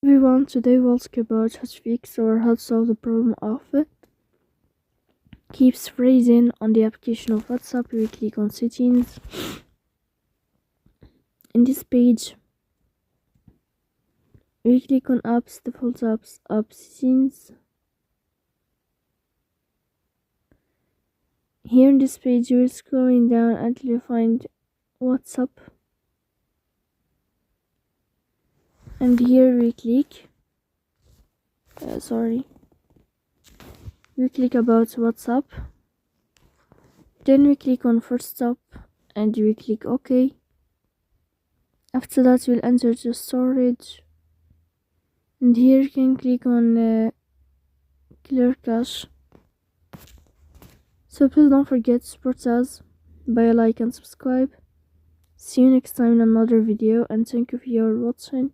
Everyone, today we'll talk about how to fix or how to solve the problem of it keeps freezing on the application of WhatsApp. We click on settings. In this page, we click on apps, default apps, app settings. Here in this page, you're scrolling down until you find WhatsApp. And here we click. We click about WhatsApp. Then we click on first stop and we click OK. After that, we'll enter the storage. And here you can click on clear cache. So please don't forget to support us by a like and subscribe. See you next time in another video, and thank you for your watching.